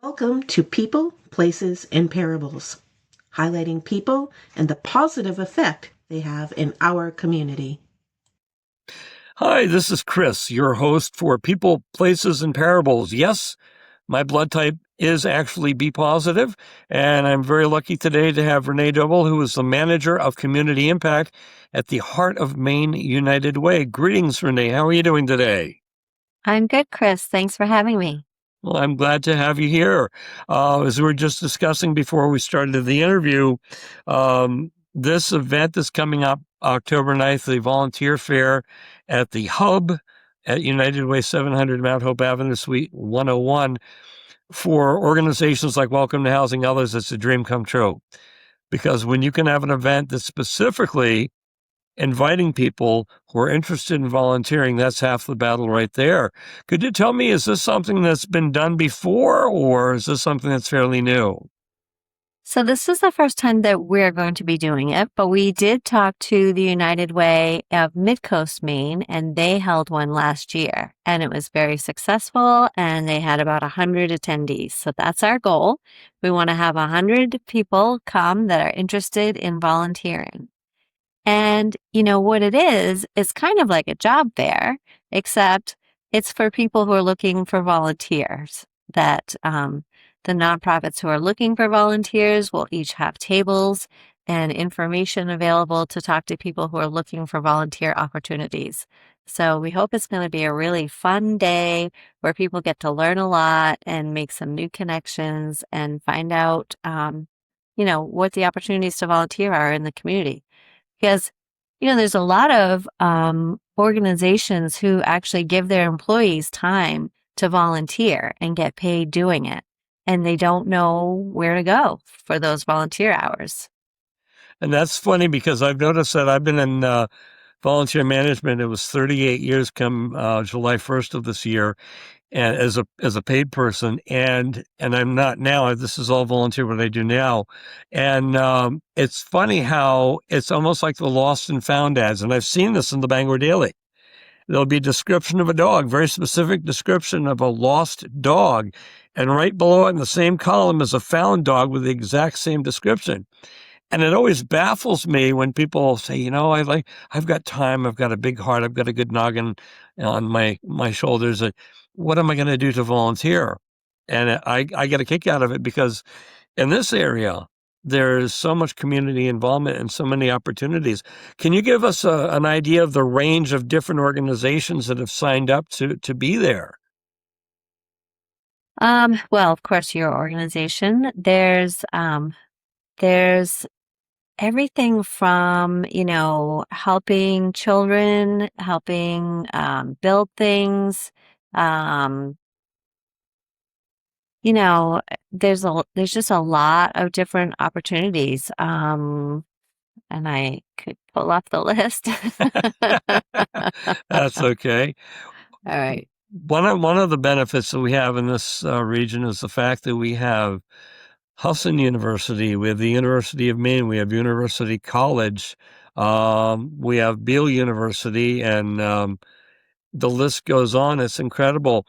Welcome to People, Places, and Parables, highlighting people and the positive effect they have in our community. Hi, this is Chris, your host for People, Places, and Parables. Yes, my blood type is actually B positive, and I'm very lucky today to have Renee Doble, who is the manager of community impact at the Heart of Maine United Way. Greetings, Renee. How are you doing today? I'm good, Chris. Thanks for having me. Well, I'm glad to have you here. As we were just discussing before we started the interview, this event is coming up October 9th, the volunteer fair at the Hub at United Way 700 Mount Hope Avenue, Suite 101. For organizations like Welcome to Housing Others, it's a dream come true. Because when you can have an event that's specifically inviting people who are interested in volunteering, that's half the battle right there. Could you tell me, is this something that's been done before, or is this something that's fairly new? So this is the first time that we're going to be doing it, but we did talk to the United Way of Midcoast, Maine, and they held one last year, and it was very successful, and they had about 100 attendees. So that's our goal. We want to have 100 people come that are interested in volunteering. And you know what it is, it's kind of like a job fair, except it's for people who are looking for volunteers. That the nonprofits who are looking for volunteers will each have tables and information available to talk to people who are looking for volunteer opportunities. So we hope it's going to be a really fun day where people get to learn a lot and make some new connections and find out, what the opportunities to volunteer are in the community. Because, there's a lot of organizations who actually give their employees time to volunteer and get paid doing it, and they don't know where to go for those volunteer hours. And that's funny because I've noticed that I've been in volunteer management. It was 38 years come July 1st of this year, and as a paid person, and I'm not now. This is all volunteer what I do now, and it's funny how it's almost like the lost and found ads, and I've seen this in the Bangor Daily. There'll be a description of a dog, very specific description of a lost dog, and right below it in the same column is a found dog with the exact same description. And it always baffles me when people say, I've got time, I've got a big heart, I've got a good noggin on my shoulders. What am I going to do to volunteer? And I get a kick out of it because in this area, there's so much community involvement and so many opportunities. Can you give us an idea of the range of different organizations that have signed up to be there? Well, of course, your organization, there's everything from, helping children, helping build things. There's just a lot of different opportunities. And I could pull up the list. That's okay. All right. One of the benefits that we have in this region is the fact that we have Hudson University, we have the University of Maine, we have University College, we have Beale University, and the list goes on. It's incredible.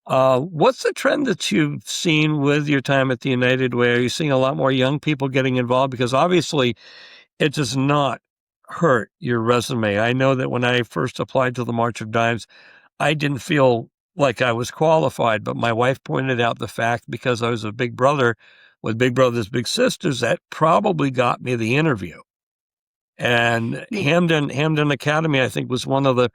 What's the trend that you've seen with your time at the United Way? Are you seeing a lot more young people getting involved? Because obviously it does not hurt your resume. I know that when I first applied to the March of Dimes, I didn't feel like I was qualified, but my wife pointed out the fact because I was a big brother with Big Brothers Big Sisters, that probably got me the interview. And Hamden Academy, I think, was one of the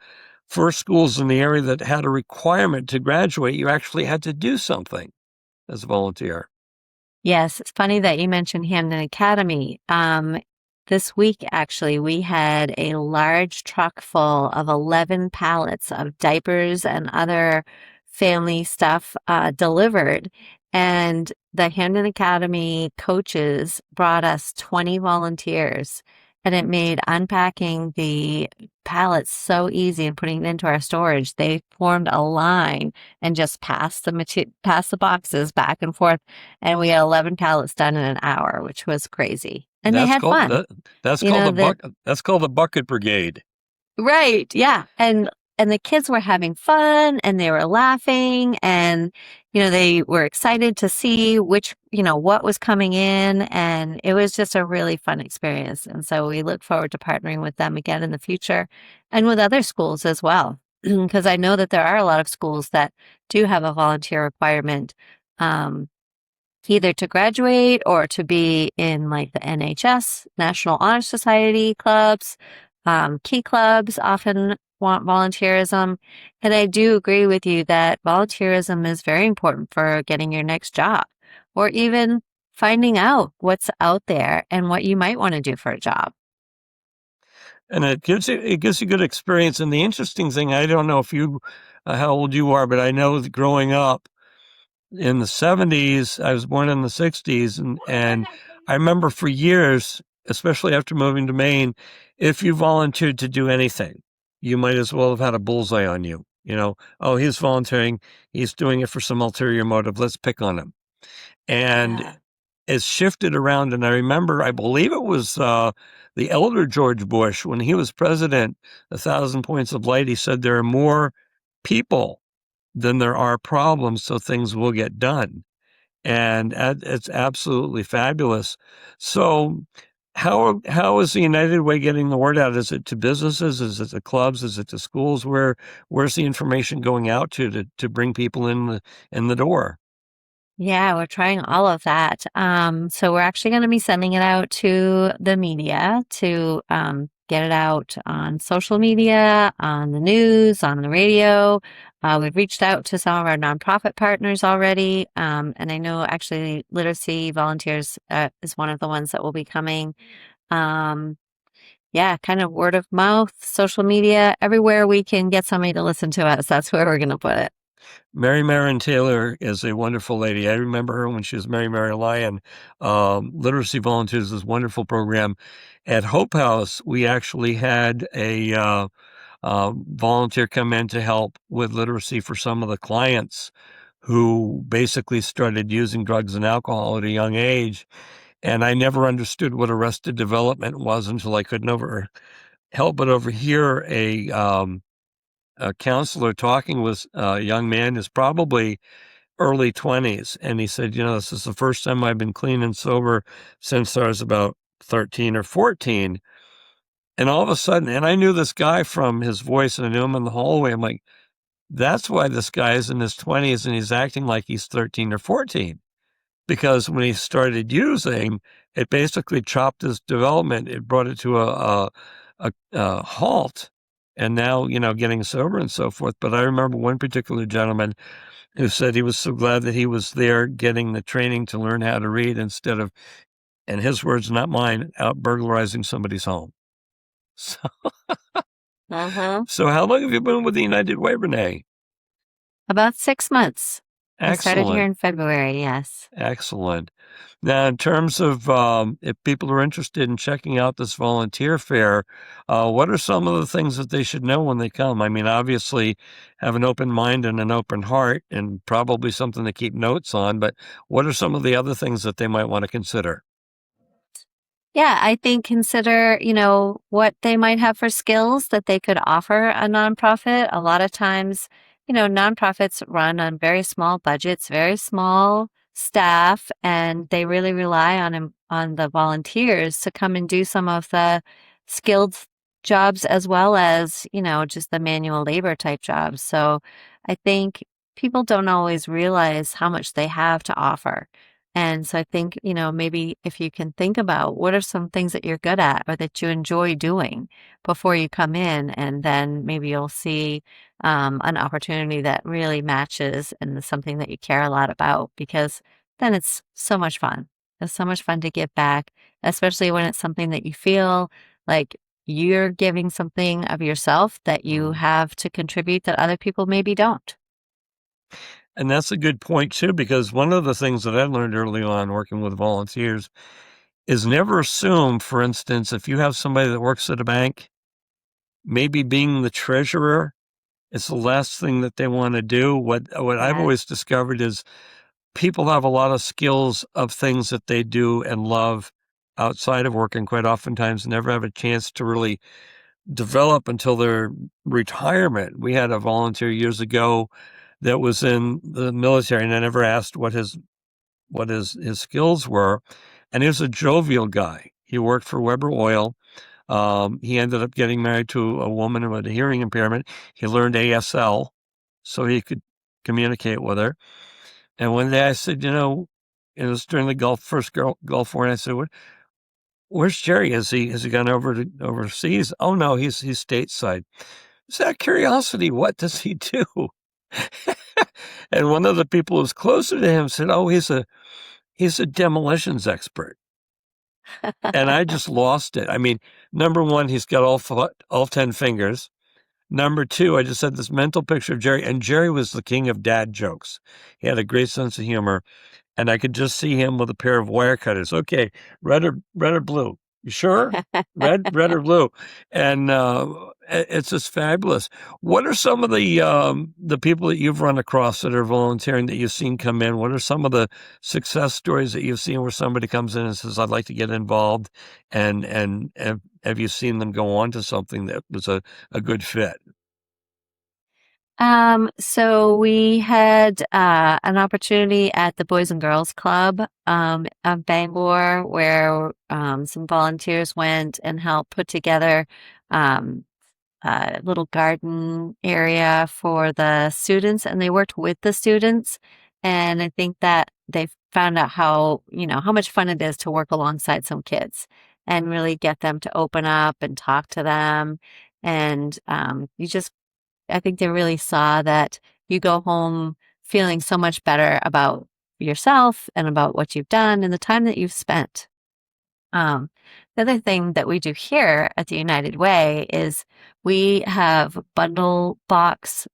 first schools in the area that had a requirement to graduate. You actually had to do something as a volunteer. Yes, it's funny that you mentioned Hamden Academy. This week, actually, we had a large truck full of 11 pallets of diapers and other family stuff delivered. And the Hamden Academy coaches brought us 20 volunteers, and it made unpacking the pallets so easy and putting it into our storage. They formed a line and just passed the boxes back and forth, and we had 11 pallets done in an hour, which was crazy. And they had fun. That's called the Bucket Brigade. Right. Yeah. And and the kids were having fun and they were laughing and, they were excited to see what was coming in. And it was just a really fun experience. And so we look forward to partnering with them again in the future and with other schools as well. Because I know that there are a lot of schools that do have a volunteer requirement, either to graduate or to be in like the NHS, National Honor Society clubs. Key clubs often want volunteerism. And I do agree with you that volunteerism is very important for getting your next job or even finding out what's out there and what you might want to do for a job. And it gives you good experience. And the interesting thing, I don't know if how old you are, but I know that growing up in the 70s, I was born in the 60s, and I remember for years, especially after moving to Maine, if you volunteered to do anything, you might as well have had a bullseye on you. Oh, he's volunteering, he's doing it for some ulterior motive, let's pick on him. And Yeah. it's shifted around. And I remember, I believe it was the elder George Bush, when he was president, 1,000 Points of Light, he said there are more people than there are problems, so things will get done. And it's absolutely fabulous. So how is the United Way getting the word out? Is it to businesses? Is it to clubs? Is it to schools? Where's the information going out to bring people in the door? Yeah, we're trying all of that. So we're actually going to be sending it out to the media to get it out on social media, on the news, on the radio. We've reached out to some of our nonprofit partners already. And I know actually Literacy Volunteers is one of the ones that will be coming. Yeah, kind of word of mouth, social media, everywhere we can get somebody to listen to us. That's where we're going to put it. Mary Marion Taylor is a wonderful lady. I remember her when she was Mary Lyon. Literacy Volunteers is a wonderful program. At Hope House, we actually had a volunteer come in to help with literacy for some of the clients who basically started using drugs and alcohol at a young age. And I never understood what arrested development was until I could never help but overhear a counselor talking with a young man who's probably early 20s. And he said, this is the first time I've been clean and sober since I was about 13 or 14. And all of a sudden, and I knew this guy from his voice, and I knew him in the hallway. I'm like, that's why this guy is in his 20s and he's acting like he's 13 or 14. Because when he started using, it basically chopped his development. It brought it to a halt. And now, getting sober and so forth. But I remember one particular gentleman who said he was so glad that he was there getting the training to learn how to read instead of, and his words, not mine, out burglarizing somebody's home. So, so how long have you been with the United Way, Renee? About 6 months. I started here Excellent. in February, yes. Excellent. Now, in terms of if people are interested in checking out this volunteer fair, what are some of the things that they should know when they come? I mean, obviously, have an open mind and an open heart, and probably something to keep notes on. But what are some of the other things that they might want to consider? Yeah, I think consider, what they might have for skills that they could offer a nonprofit. A lot of times, nonprofits run on very small budgets, very small staff, and they really rely on the volunteers to come and do some of the skilled jobs as well as, just the manual labor type jobs. So I think people don't always realize how much they have to offer. And so I think, maybe if you can think about what are some things that you're good at or that you enjoy doing before you come in, and then maybe you'll see an opportunity that really matches and is something that you care a lot about, because then it's so much fun. It's so much fun to give back, especially when it's something that you feel like you're giving something of yourself that you have to contribute that other people maybe don't. And that's a good point, too, because one of the things that I learned early on working with volunteers is never assume, for instance, if you have somebody that works at a bank, maybe being the treasurer is the last thing that they want to do. What I've Yeah. always discovered is people have a lot of skills of things that they do and love outside of work, and quite oftentimes never have a chance to really develop until their retirement. We had a volunteer years ago that was in the military, and I never asked what his skills were. And he was a jovial guy. He worked for Weber Oil. He ended up getting married to a woman with a hearing impairment. He learned ASL so he could communicate with her. And one day I said, it was during the first Gulf War, and I said, "Where's Jerry? Has he gone over to overseas?" "Oh no, he's stateside." Just out of curiosity, what does he do? And one of the people who's closer to him said, "Oh, he's a demolitions expert." And I just lost it. I mean, number one, he's got all 10 fingers. Number two, I just had this mental picture of Jerry, and Jerry was the king of dad jokes. He had a great sense of humor, and I could just see him with a pair of wire cutters. "Okay, red or blue? You sure? Red or blue?" And it's just fabulous. What are some of the people that you've run across that are volunteering that you've seen come in? What are some of the success stories that you've seen where somebody comes in and says, "I'd like to get involved," and have you seen them go on to something that was a good fit? So we had an opportunity at the Boys and Girls Club of Bangor where some volunteers went and helped put together um, a little garden area for the students, and they worked with the students. And I think that they found out how much fun it is to work alongside some kids and really get them to open up and talk to them. And I think they really saw that you go home feeling so much better about yourself and about what you've done and the time that you've spent. The other thing that we do here at the United Way is we have bundle box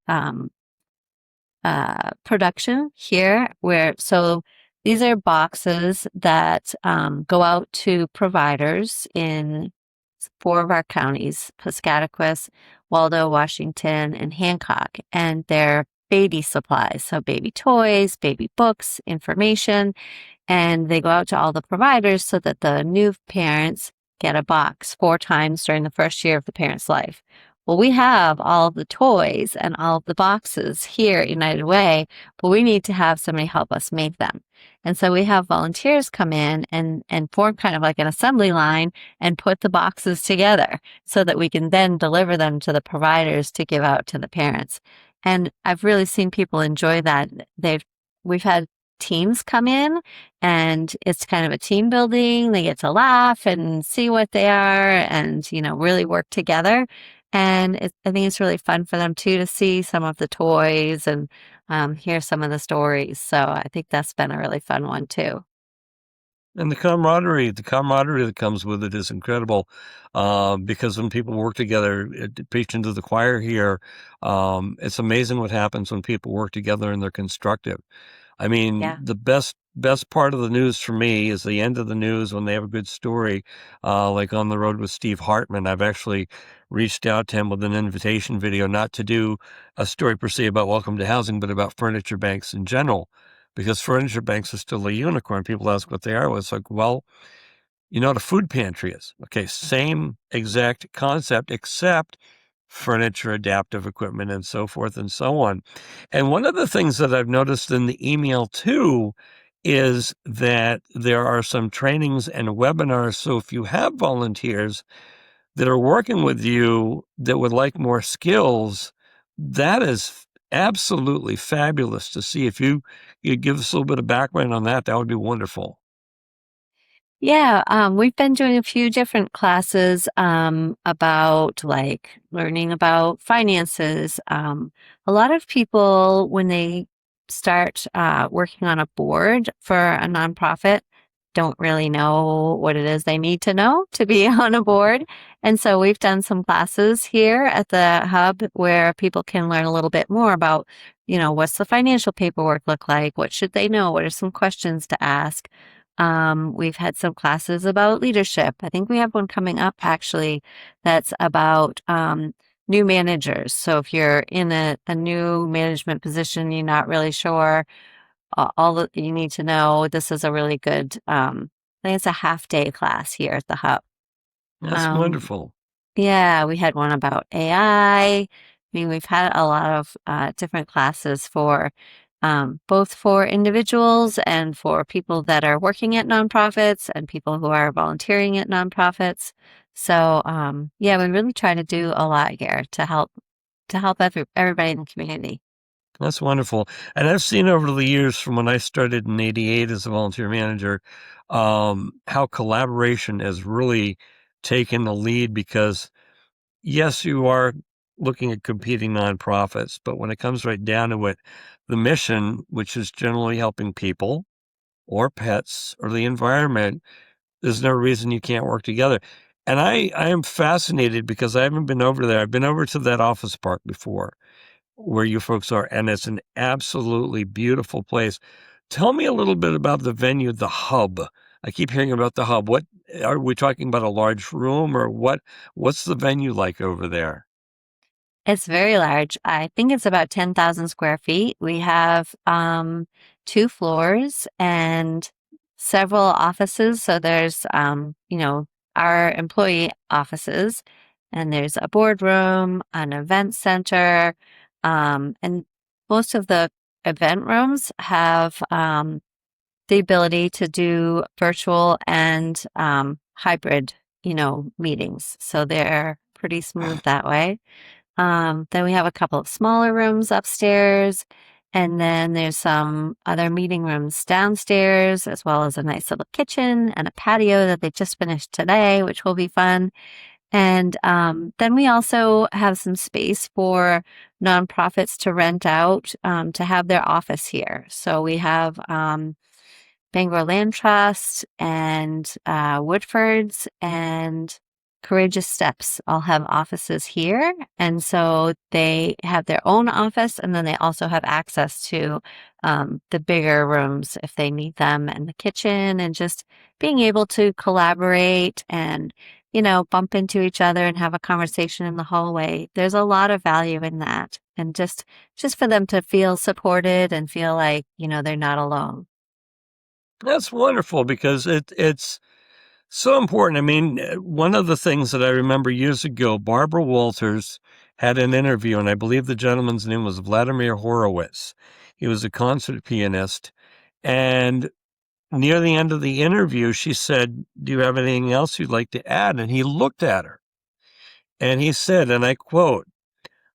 production here so these are boxes that go out to providers in 4 of our counties, Piscataquis, Waldo, Washington, and Hancock, and they're baby supplies, so baby toys, baby books, information, and they go out to all the providers so that the new parents get a box 4 times during the first year of the parent's life. Well, we have all of the toys and all of the boxes here at United Way, but we need to have somebody help us make them. And so we have volunteers come in and form kind of like an assembly line and put the boxes together so that we can then deliver them to the providers to give out to the parents. And I've really seen people enjoy that. We've had teams come in and it's kind of a team building. They get to laugh and see what they are and, really work together. And I think it's really fun for them too to see some of the toys and hear some of the stories. So I think that's been a really fun one too. And the camaraderie that comes with it is incredible, because when people work together, preaching to the choir here, it's amazing what happens when people work together and they're constructive. I mean, Yeah. the best part of the news for me is the end of the news when they have a good story, like On the Road with Steve Hartman. I've actually reached out to him with an invitation video, not to do a story per se about Welcome to Housing, but about furniture banks in general, because furniture banks are still a unicorn. People ask what they are. Well, it's like, well, you know what a food pantry is. Okay, same exact concept, except furniture, adaptive equipment, and so forth and so on. And one of the things that I've noticed in the email too is that there are some trainings and webinars. So if you have volunteers that are working with you that would like more skills, that is absolutely fabulous to see. If you give us a little bit of background on that, that would be wonderful. Yeah, we've been doing a few different classes about like learning about finances. A lot of people, when they start working on a board for a nonprofit, don't really know what it is they need to know to be on a board. And so we've done some classes here at the hub where people can learn a little bit more about, what's the financial paperwork look like? What should they know? What are some questions to ask? We've had some classes about leadership. I think we have one coming up actually that's about new managers. So if you're in a new management position, you're not really sure all that you need to know, this is a really good, I think it's a half day class here at the hub. That's Um, wonderful. Yeah, we had one about AI. I mean, we've had a lot of different classes for both for individuals and for people that are working at nonprofits and people who are volunteering at nonprofits. So, yeah, we really try to do a lot here to help everybody in the community. That's wonderful. And I've seen over the years from when I started in '88 as a volunteer manager, how collaboration has really taken the lead because yes, you are looking at competing nonprofits, but when it comes right down to it, the mission, which is generally helping people or pets or the environment, there's no reason you can't work together. And I am fascinated because I haven't been over there. I've been over to that office park before where you folks are, and it's an absolutely beautiful place. Tell me a little bit about the venue, the hub. I keep hearing about the hub. What are we talking about, a large room or what's the venue like over there? It's very large. I think it's about 10,000 square feet. We have 2 floors and several offices. So there's, our employee offices, and there's a boardroom, an event center, and most of the event rooms have the ability to do virtual and hybrid, meetings. So they're pretty smooth that way. Then we have a couple of smaller rooms upstairs, and then there's some other meeting rooms downstairs, as well as a nice little kitchen and a patio that they just finished today, which will be fun. And then we also have some space for nonprofits to rent out to have their office here. So we have Bangor Land Trust and Woodford's and Courageous Steps all have offices here. And so they have their own office, and then they also have access to the bigger rooms if they need them, and the kitchen, and just being able to collaborate and, bump into each other and have a conversation in the hallway. There's a lot of value in that. And just for them to feel supported and feel like, they're not alone. That's wonderful because it's so important. I mean, one of the things that I remember years ago, Barbara Walters had an interview, and I believe the gentleman's name was Vladimir Horowitz. He was a concert pianist. And near the end of the interview, she said, "Do you have anything else you'd like to add?" And he looked at her and he said, and I quote,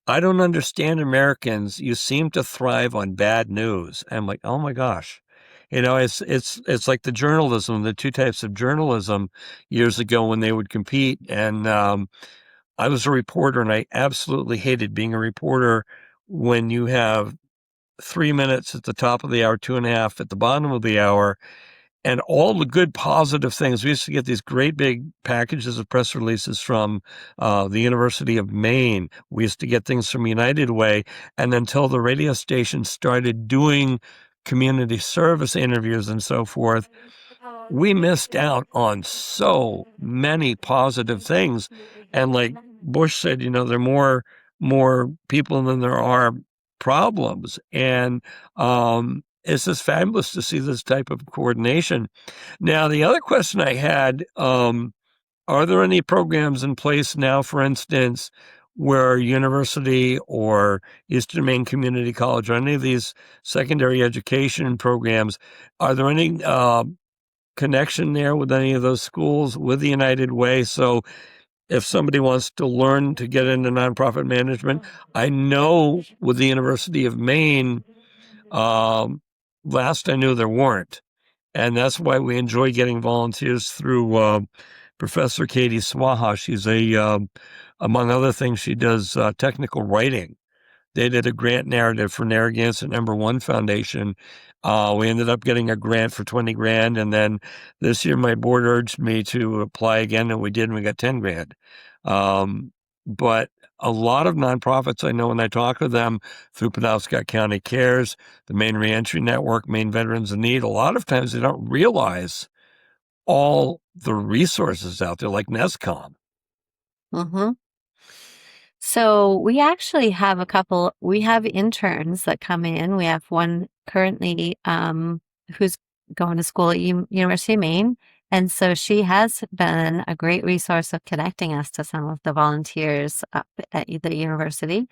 "I don't understand Americans. You seem to thrive on bad news." I'm like, oh my gosh. It's like the journalism, the two types of journalism years ago when they would compete. And I was a reporter, and I absolutely hated being a reporter when you have 3 minutes at the top of the hour, 2.5 at the bottom of the hour, and all the good positive things. We used to get these great big packages of press releases from the University of Maine. We used to get things from United Way. And until the radio station started doing community service interviews and so forth, we missed out on so many positive things. And like Bush said, there are more people than there are problems. And it's just fabulous to see this type of coordination. Now, the other question I had, are there any programs in place now, for instance, where university or Eastern Maine Community College or any of these secondary education programs, are there any connection there with any of those schools with the United Way? So if somebody wants to learn to get into nonprofit management, I know with the University of Maine, last I knew there weren't. And that's why we enjoy getting volunteers through Professor Katie Swaha. She's among other things, she does technical writing. They did a grant narrative for Narragansett Number One Foundation. We ended up getting a grant for 20 grand. And then this year, my board urged me to apply again, and we did, and we got 10 grand. But a lot of nonprofits I know when I talk to them through Penobscot County Cares, the Maine Reentry Network, Maine Veterans in Need, a lot of times they don't realize all the resources out there, like NESCOM. Mm-hmm. So we actually have we have interns that come in. We have one currently who's going to school at University of Maine, And so she has been a great resource of connecting us to some of the volunteers up at the university.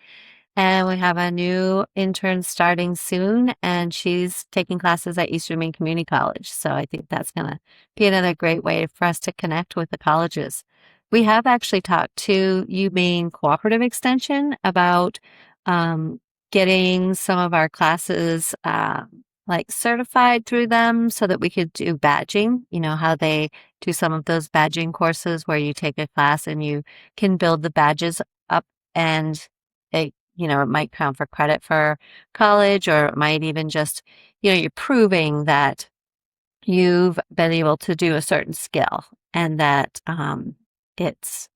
And we have a new intern starting soon, and she's taking classes at Eastern Maine Community College. So I think that's going to be another great way for us to connect with the colleges. We have actually talked to UMaine Cooperative Extension about getting some of our classes like certified through them so that we could do badging. You know how they do some of those badging courses where you take a class and you can build the badges up, and it might count for credit for college, or it might even just, you're proving that you've been able to do a certain skill, and that it's,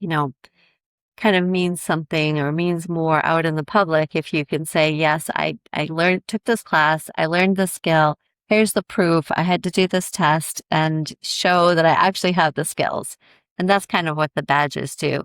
kind of means something or means more out in the public if you can say, yes, I took this class, I learned this skill, here's the proof, I had to do this test and show that I actually have the skills. And that's kind of what the badges do.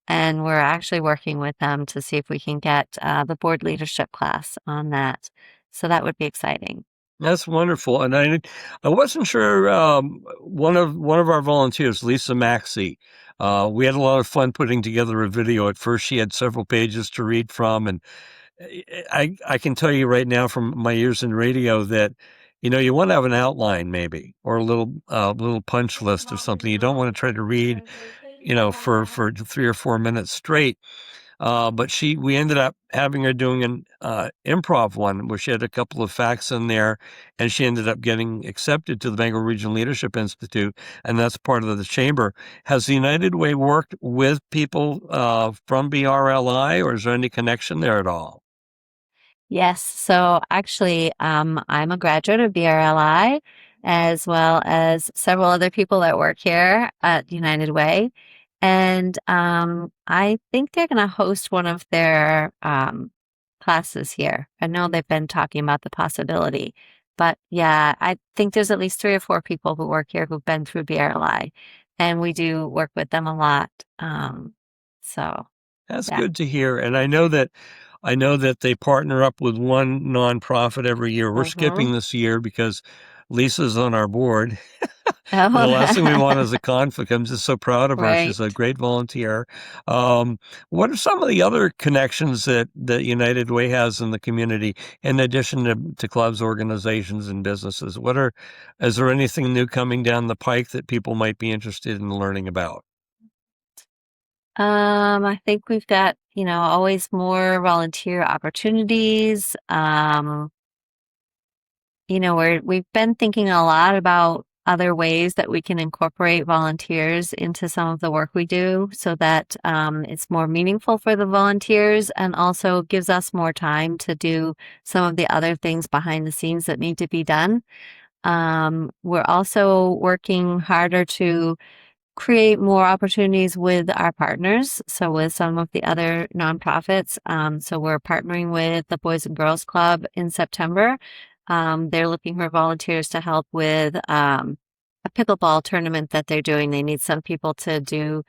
And we're actually working with them to see if we can get the board leadership class on that. So that would be exciting. That's wonderful. And I wasn't sure, one of our volunteers, Lisa Maxey, we had a lot of fun putting together a video. At first, she had several pages to read from, and I can tell you right now from my years in radio that, you want to have an outline maybe, or a little punch list or something. You don't want to try to read, for 3 or 4 minutes straight. But we ended up having her doing an improv one where she had a couple of facts in there, and she ended up getting accepted to the Bangor Regional Leadership Institute, and that's part of the chamber. Has the United Way worked with people from BRLI, or is there any connection there at all? Yes. So actually, I'm a graduate of BRLI, as well as several other people that work here at United Way. And I think they're going to host one of their classes here. I know they've been talking about the possibility. But yeah, I think there's at least 3 or 4 people who work here who've been through BRLI. And we do work with them a lot. So That's yeah. good to hear. And I know that they partner up with one nonprofit every year. We're skipping this year because Lisa's on our board. And the last thing we want is a conflict. I'm just so proud of her. She's a Right. great volunteer. What are some of the other connections that United Way has in the community, in addition to clubs, organizations, and businesses? Is there anything new coming down the pike that people might be interested in learning about? I think we've got, always more volunteer opportunities. We've been thinking a lot about other ways that we can incorporate volunteers into some of the work we do so that it's more meaningful for the volunteers, and also gives us more time to do some of the other things behind the scenes that need to be done. We're also working harder to create more opportunities with our partners. So with some of the other nonprofits. So we're partnering with the Boys and Girls Club in September. They're looking for volunteers to help with a pickleball tournament that they're doing. They need some people to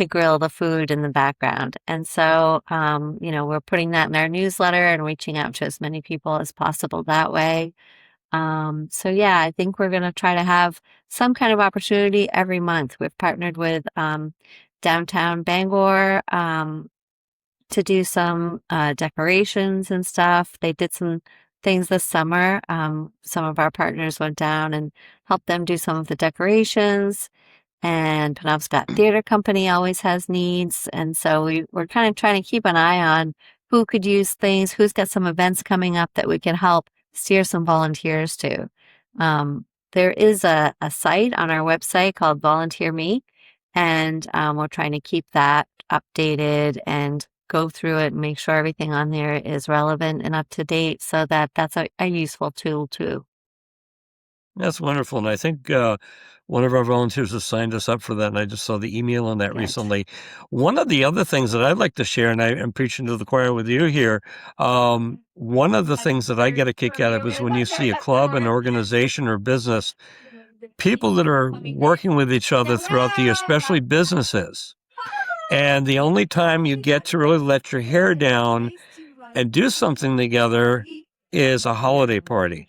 grill the food in the background. And so, we're putting that in our newsletter and reaching out to as many people as possible that way. So yeah, I think we're going to try to have some kind of opportunity every month. We've partnered with downtown Bangor to do some decorations and stuff. They did some things this summer. Some of our partners went down and helped them do some of the decorations. And Penobscot Theater Company always has needs. And so we're kind of trying to keep an eye on who could use things, who's got some events coming up that we can help steer some volunteers to. There is a site on our website called Volunteer Me, and we're trying to keep that updated and go through it and make sure everything on there is relevant and up to date, so that that's a useful tool too. That's wonderful. And I think one of our volunteers has signed us up for that. And I just saw the email on that Good. recently. One of the other things that I'd like to share, and I am preaching to the choir with you here, one of the things that I get a kick out of is when you see a club, an organization, or business, people that are working with each other throughout the year, especially businesses. And the only time you get to really let your hair down and do something together is a holiday party.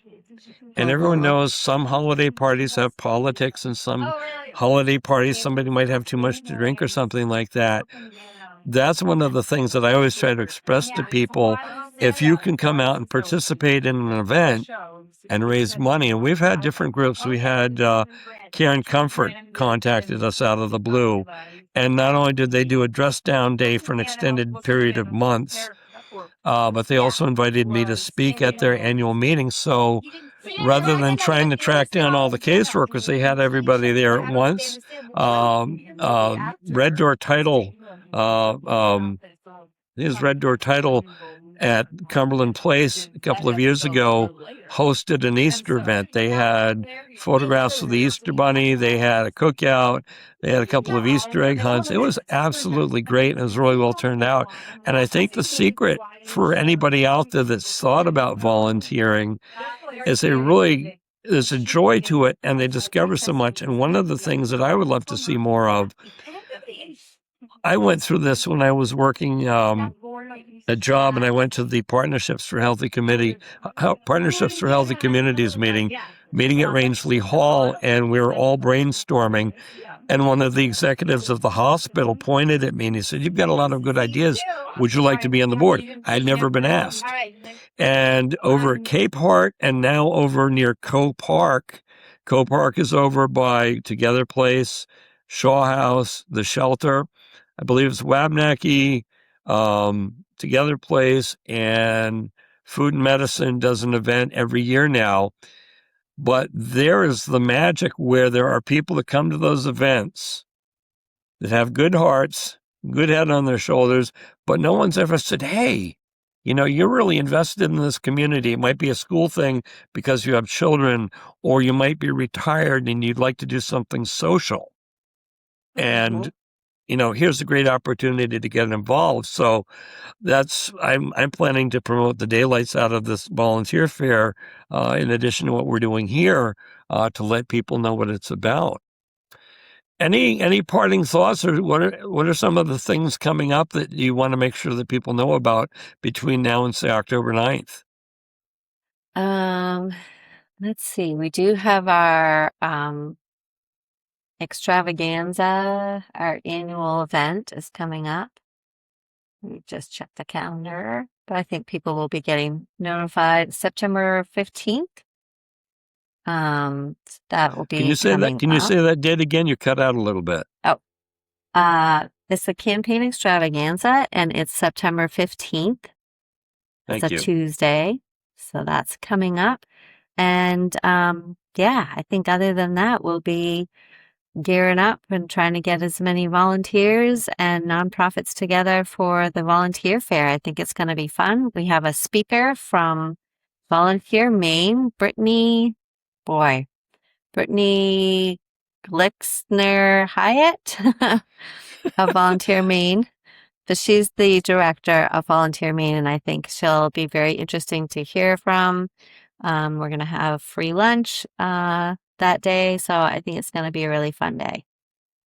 And everyone Mhm. knows some holiday parties have politics, and some holiday parties, somebody might have too much to drink or something like that. That's one of the things that I always try to express to people. If you can come out and participate in an event and raise money, and we've had different groups. We had Karen Comfort contacted us out of the blue, and not only did they do a dress down day for an extended period of months, but they also invited me to speak at their annual meeting. So rather than trying to track down all the caseworkers, they had everybody there at once. Red Door Title, his Red Door Title at Cumberland Place a couple of years ago hosted an Easter event. They had photographs of the Easter Bunny. They had a cookout. They had a couple of Easter egg hunts. It was absolutely great, and it was really well turned out. And I think the secret for anybody out there that's thought about volunteering is there's a joy to it, and they discover so much. And one of the things that I would love to see more of, I went through this when I was working a job, and I went to the Partnerships for Healthy Communities meeting at Rangeley Hall, and we were all brainstorming. And one of the executives of the hospital pointed at me and he said, "You've got a lot of good ideas. Would you like to be on the board?" I had never been asked. And over at Cape Heart and now over near Co Park is over by Together Place, Shaw House, the shelter. I believe it's Wabnaki, Together Place, and Food and Medicine does an event every year now. But there is the magic where there are people that come to those events that have good hearts, good head on their shoulders, but no one's ever said, "Hey, you're really invested in this community." It might be a school thing because you have children, or you might be retired and you'd like to do something social. And, here's a great opportunity to get involved. So I'm planning to promote the daylights out of this volunteer fair, in addition to what we're doing here, to let people know what it's about. Any parting thoughts, or what are some of the things coming up that you want to make sure that people know about between now and say October 9th? Let's see. We do have our extravaganza. Our annual event is coming up. We just checked the calendar, but I think people will be getting notified September 15th. That will Can you be say that? coming Can you up. say that date again? You cut out a little bit. It's the campaign extravaganza, and it's September 15th. It's Thank a you. Tuesday, so that's coming up. And yeah, I think other than that, we'll be gearing up and trying to get as many volunteers and nonprofits together for the volunteer fair. I think it's going to be fun. We have a speaker from Volunteer Maine, Brittany Glixner Hyatt of Volunteer Maine. But she's the director of Volunteer Maine, and I think she'll be very interesting to hear from. We're going to have free lunch that day, so I think it's going to be a really fun day.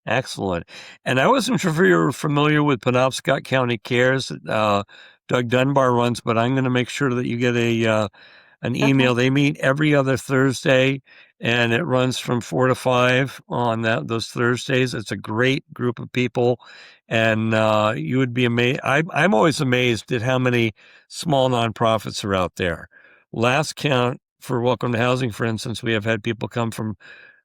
Excellent. And I wasn't sure if you were familiar with Penobscot County Cares that Doug Dunbar runs, but I'm going to make sure that you get an email. Okay. They meet every other Thursday, and it runs from 4 to 5 on those Thursdays. It's a great group of people, and you would be amazed. I'm always amazed at how many small nonprofits are out there. Last count for Welcome to Housing, for instance, we have had people come from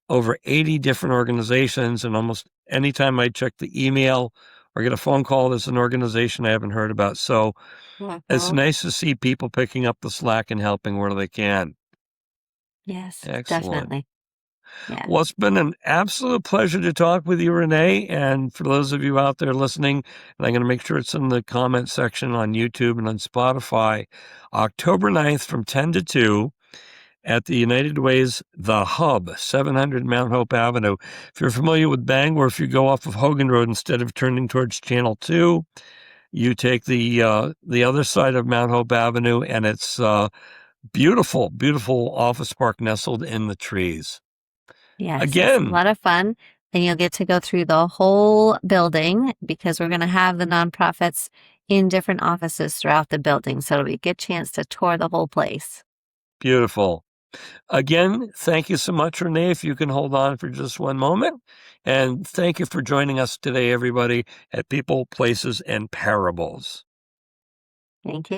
over 80 different organizations, and almost anytime I check the email or get a phone call, there's an organization I haven't heard about. So it's nice to see people picking up the slack and helping where they can. Yes, Excellent. definitely. Yeah. Well, it's been an absolute pleasure to talk with you, Renee. And for those of you out there listening, and I'm going to make sure it's in the comment section on YouTube and on Spotify, October 9th from 10 to 2 at the United Way's The Hub, 700 Mount Hope Avenue. If you're familiar with Bangor, if you go off of Hogan Road, instead of turning towards Channel 2, you take the other side of Mount Hope Avenue, and it's beautiful, beautiful office park nestled in the trees. Yes, it's a Again, lot of fun. And you'll get to go through the whole building because we're going to have the nonprofits in different offices throughout the building. So it'll be a good chance to tour the whole place. beautiful. Again, thank you so much, Renee, if you can hold on for just one moment. And thank you for joining us today, everybody, at People, Places, and Parables. Thank you.